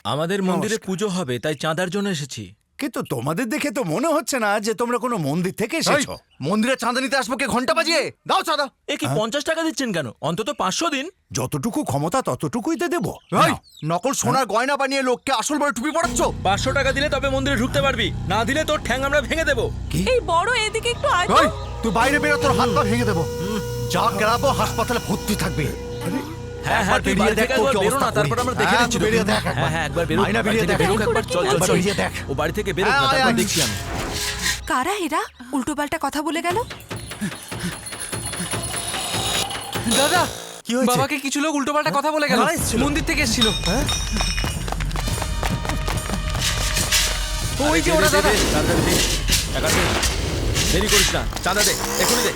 আমাদের মন্দিরে পুজো হবে, তাই চাঁদার জন্য এসেছি। কিন্তু তোমাদের দেখে তো মনে হচ্ছে না যে তোমরা কোনো মন্দির থেকে এসেছো। মন্দিরে চাঁদা নিতে আসবো কে ঘন্টা বাজিয়ে? দাও চাঁদা। এ কি 50 টাকা দিচ্ছেন কেন? অন্তত 500 দিন। যতটুকু ক্ষমতা ততটুকুই তো দেবো। এই নকল সোনার গয়না বানিয়ে লোককে আসল বড় টুপি পরাচ্ছ। 500 টাকা দিলে তবে মন্দিরে ঢুকতে পারবি, না দিলে তোর ঠ্যাং আমরা ভেঙে দেবো। এই বড় এদিকে একটু আয় তো। এই তুই বাইরে বেরো, তোর হাত পা ভেঙে দেবো। যা গেলাবো হাসপাতালে ভর্তি থাকবে। হ্যাঁ হ্যাঁ, তুই বাড়ি থেকে একবার বেরো না, তারপর আমরা দেখে নিচ্ছি। বেরিয়ে দেখ। হ্যাঁ হ্যাঁ, একবার বেরো। আয়না বেরিয়ে দেখ। একবার চল চল চল। বেরিয়ে দেখ। ও বাড়ি থেকে বেরো না, হ্যাঁ, তারপর আয়। দেখছি আমি। কারা এরা? উল্টোপাল্টা কথা বলে গেল। দাদা কি হয়েছে? বাবাকে কিছু লোক উল্টোপাল্টা কথা বলে গেল। কারা এসেছিল? মন্দির থেকে এসেছিল। ওই যে ওরা দাদা। তাড়াতাড়ি দে, টাকা দে, দেরি করিস না, চাঁদা দে, এখনই দে।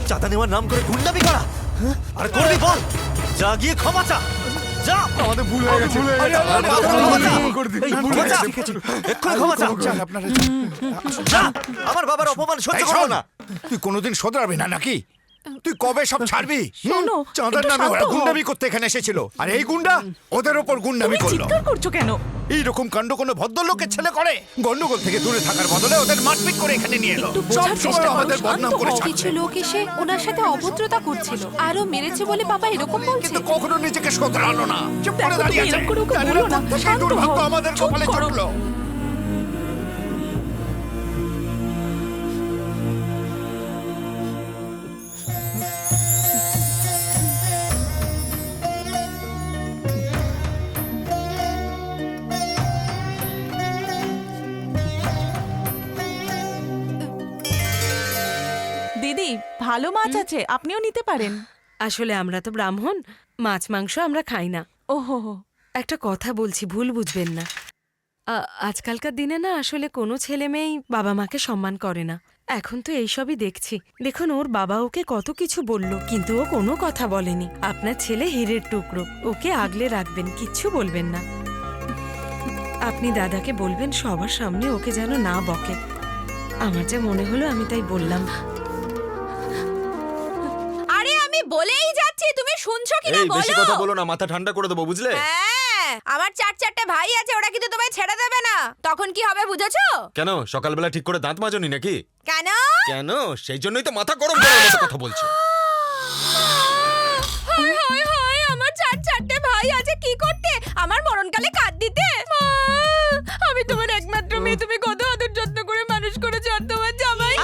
চাঁদা নেওয়ার নাম করে গুন্ডামি করা। আর করবি বল, যা গিয়ে ক্ষমা চা। যা। আমাদের ভুল হয়ে গেছে। এক্ষুনি ক্ষমা চা। যা। আমার বাবার অপমান সহ্য এই করবো শোন, না। তুই কোনোদিন শোধরাবি না নাকি? তুই কবে সব ছাড়বি? শোনো, চাঁদার একটু নামে ওরা শান্ত হও। গুন্ডামি করতে এখানে এসেছিল, আর এই গুন্ডা ওদের ওপর গুন্ডামি তুমি করলো। চিৎকার করছো কেন? এইরকম কাণ্ড কোনো ভদ্রলোকের ছেলে করে? গন্ডগোল থেকে দূরে থাকার বদলে ওদের মারপিট করে এখানে নিয়ে এলো। একটু সব বোঝার সময় চেষ্টা করো, আমাদের বদনাম শান্ত করে হও। ছাড়ছে। কিছু লোক এসে ওনার সাথে অভদ্রতা করছিল, আরো মেরেছে বলে বাবা এরকম বলছে। কিন্তু কখনো নিজেকে শোধরালো না, চুপ করে দেখো, দাঁড়িয়ে তুমি আছে। এরকম করে ওকে জানি না বলো না, কোথা থেকে শান্ত দুর্ভাগ্য হও, আমাদের চুপ কপালে করো। জুটলো। দিদি, ভালো মাছ আছে, আপনিও নিতে পারেন। আসলে আমরা তো ব্রাহ্মণ, মাছ মাংস আমরা খাই না। ওহো, একটা কথা বলছি, ভুল বুঝবেন না। আজকালকার দিনে না আসলে কোনো ছেলে মেয়েই বাবা মাকে সম্মান করে না। এখন তো এইসবই দেখছি। দেখুন, ওর বাবা ওকে কত কিছু বলল, কিন্তু ও কোনো কথা বলেনি। আপনার ছেলে হীরের টুকরো, ওকে আগলে রাখবেন, কিচ্ছু বলবেন না। আপনি দাদাকে বলবেন সবার সামনে ওকে যেন না বকে। আমার যে মনে হলো আমি তাই বললাম। আরে আমি বলেই যাচ্ছি, তুমি শুনছো কিনা এই বেশি বলো। কথা বলো না, মাথা ঠান্ডা করে দেবো, বুঝলে? হ্যাঁ, আমার চারটে ভাই আছে, ওরা কিন্তু তোমায় ছেড়ে দেবে না। তখন কি হবে বুঝেছো? কেন সকালবেলা ঠিক করে দাঁত মাজনি নাকি? কেন? কেন? সেই জন্যই তো মাথা গরম করার মতো কথা বলছো। হায় হায় হায়, আমার চারটে ভাই আছে, কি করতে? আমার মরণকালে কাঁদ দিতে? মা, আমি তোমার একমাত্র মেয়ে, তুমি কত আদর যত্ন করে মানুষ করেছো, আর তোমার জামাই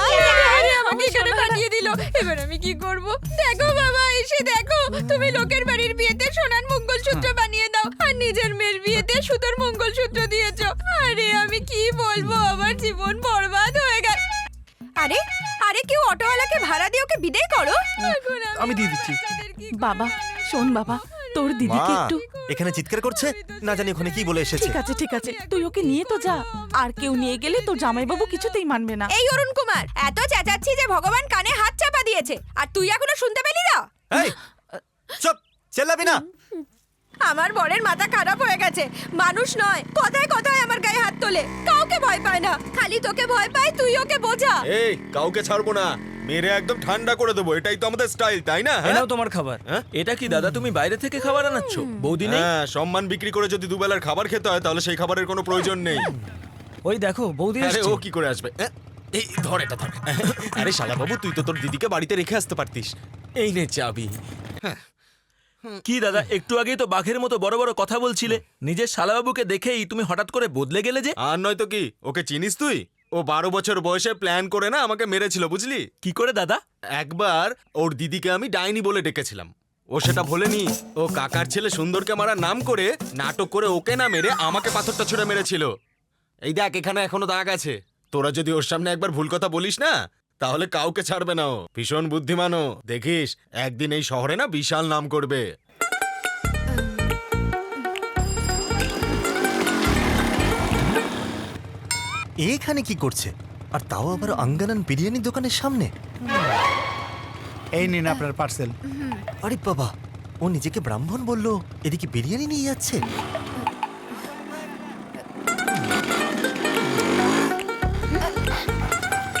আমাকে এখানে পাঠিয়ে দিল। এবার আমি কি করব? দেখো বাবা, এসে দেখো, তুমি লোকের বাড়ির বিয়েতে সোনার মঙ্গলসূত্র বানিয়ে দাও, আর নিজের মেয়ের বিয়েতে সুতোর মঙ্গলসূত্র দিয়েছো। আরে আমি কি বলবো, আমার জীবন বরবাদ হয়ে গেল। আরে আরে, কেউ অটোওয়ালাকে ভাড়া দিয়ে ওকে বিদায় করো। আমি দিয়ে দিচ্ছি। বাবা শোন বাবা, তোর দিদিকে একটু। এখানে চিৎকার করছে, না জানি ওখানে কি বলে এসেছে। ঠিক আছে, তুই ওকে নিয়ে তো যা। আর কেউ নিয়ে গেলে তোর জামাইবাবু কিছুতেই মানবে না। এই অরুণ কুমার, এত চেঁচাচ্ছি যে ভগবান কানে হাত চাপা দিয়েছে, আর তুই এখনো শুনতে পেলি না? এই চুপ, চেল্লাবি না। আমার বরের মাথা খারাপ হয়ে গেছে। মানুষ নয়, কথায় কথায় আমার গায়ে হাত তোলে। কাউকে ভয় পায় না, খালি তোকে ভয় পায়, তুই ওকে বোঝা। এই কাউকে ছাড়বো না, মেরে একদম ঠান্ডা করে দেবো, এটাই তো আমাদের স্টাইল, তাই না? এনাও তোমার খাবার। হ্যাঁ? এটা কি দাদা, তুমি বাইরে থেকে খাবার আনাচ্ছ? বৌদি নেই? হ্যাঁ, সম্মান বিক্রি করে যদি দুবেলার খাবার খেতে হয় তাহলে সেই খাবারের কোনো প্রয়োজন নেই। ওই দেখো বৌদি আরে এসছে। ও কি করে আসবে? এই ধর এটা ধর। আরে শালা বাবু, তুই তো তোর দিদিকে বাড়িতে রেখে আসতে পারতিস। এই নে চাবি। কি দাদা, একটু আগেই তো বাঘের মতো বড় বড় কথা বলছিলে, নিজের শালাবাবুকে দেখেই তুমি হঠাৎ করে বদলে গেলে যে? আর নয় তো কি, ওকে চিনিস তুই? ও 12 বছর বয়সে প্ল্যান করে না আমাকে মেরেছিল, বুঝলি? কি করে দাদা? একবার ওর দিদিকে আমি ডাইনি বলে ডেকেছিলাম, ও সেটা ভোলেনি। ও কাকার ছেলে সুন্দরকে মারার নাম করে নাটক করে ওকে না মেরে আমাকে পাথরটা ছুঁড়ে মেরেছিল। এই দেখ, এখানে এখনো দাগ আছে। তোরা যদি ওর সামনে একবার ভুল কথা বলিস না, তাহলে কাউকে ছাড়বে না ও। ভীষণ বুদ্ধিমান ও, দেখিস একদিন এই শহরে না বিশাল নাম করবে। এখানে কি করছে? আর তাও আবার আঙ্গানান বিরিয়ানি দোকানের সামনে। এই নিন আপনার পার্সেল। আরে বাবা, ও নিজেকে ব্রাহ্মণ বললো, এদিকে বিরিয়ানি নিয়ে যাচ্ছে।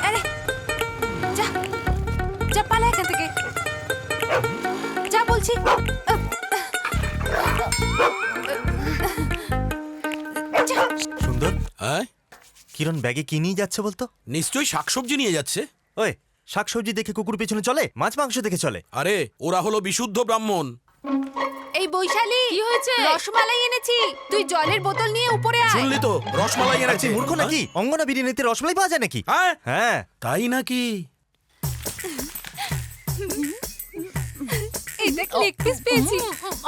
আরে যা যা, পালা এখান থেকে, যা বলছি। যা। সুন্দর, হ্যাঁ, কিরণ ব্যাগে কি নিয়ে যাচ্ছে বলতো? নিশ্চয়ই শাকসবজি নিয়ে যাচ্ছে। ওই, শাকসবজি দেখে কুকুর পেছনে চলে, মাছ মাংস দেখে চলে। আরে ওরা হলো বিশুদ্ধ ব্রাহ্মণ। এই বৈশালী, কি হয়েছে? রসমালাই এনেছি, তুই জলের বোতল নিয়ে উপরে আয়। শুনলি তো, রসমালাই আরে এনেছে। তুই মূর্খ নাকি? অঙ্গনা বিরিয়ানিতে রসমালাই পাওয়া যায় নাকি? হ্যাঁ, হ্যাঁ। তাই নাকি? এটা লেগ পিস পেয়েছি।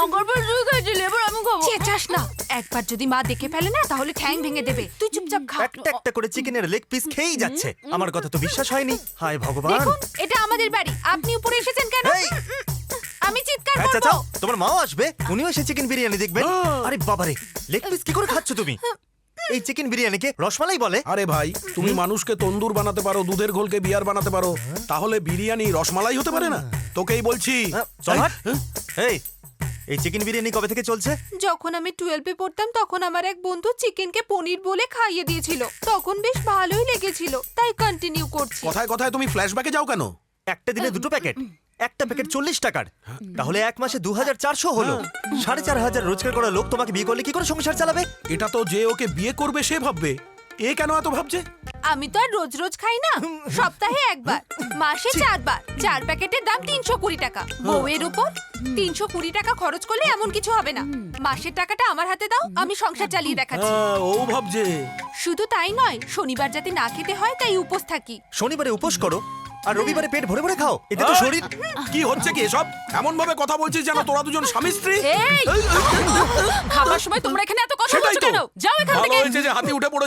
অগরবার রুই গেছিল, এবার আমি খাবো। চেঁচাস না, একবার যদি মা দেখে ফেলে না তাহলে ঠ্যাং ভেঙে দেবে। তুই চুপচাপ খা। একটা একটা করে চিকেনের লেগ পিস খেয়েই যাচ্ছে। আমার কথা তো বিশ্বাস হয়নি। হায় ভগবান। দেখুন, এটা আমাদের বাড়ি, আপনি উপরে এসেছেন কেন? এই! আমি চিৎকার হ্যাঁ করব। চাচা, তোমার মাও আসবে, উনিও এসে চিকেন বিরিয়ানি দেখবেন। আরে বাবারে, লেগ পিস কি করে খাচ্ছ তুমি? এই চিকেন বিরিয়ানিকে রসমালাই বলে? আরে ভাই, তুমি মানুষকে তন্দুর বানাতে পারো, দুধের ঘোলকে বিয়ার বানাতে পারো, তাহলে বিরিয়ানি রসমালাই হতে পারে না? তোকেই বলছি। হ্যাঁ, চল হাট। এই চিকেন বিরিয়ানি কবে থেকে চলছে? যখন আমি 12 পড়তাম তখন আমার এক বন্ধু চিকেনকে পনির বলে খাইয়ে দিয়েছিল, তখন বেশ ভালোই লেগেছিল, তাই কন্টিনিউ করছি। কথায় কথায় তুমি ফ্ল্যাশব্যাকে যাও কেন? একটা দিনে 2 প্যাকেট, একটা প্যাকেট 40 টাকার, তাহলে এক মাসে 2400 হলো। 4500 রোজগার করা লোক তোমাকে বিয়ে করলে কি করে সংসার চালাবে? এটা তো যে ওকে বিয়ে করবে সে ভাববে। এ কেন এত ভাবছে? আমি তো আর রোজ রোজ খাই না, সপ্তাহে একবার, মাসে 4 বার। 4 প্যাকেটের দাম 320 টাকা। বউয়ের উপর 320 টাকা খরচ করলে এমন কিছু হবে না। মাসের টাকাটা আমার হাতে দাও, আমি সংসার চালিয়ে দেখাচ্ছি। ও ভাবছে। শুধু তাই নয়, শনিবার যাতে না খেতে হয় তাই উপোস থাকি। শনিবারে উপোস করো আর রবিবারে পেট ভরে ভরে খাও, এতে তো শরীর। কি হচ্ছে কি এসব? এমন ভাবে কথা বলছিস যেন তোরা দুজন স্বামী স্ত্রী। এই খাবার সময় তোমরা এখানে এত কথা সেটাই বলছো তো। কেন? যাও এখান ভালো থেকে। হয়েছে যে হাতি উঠে পড়েছে।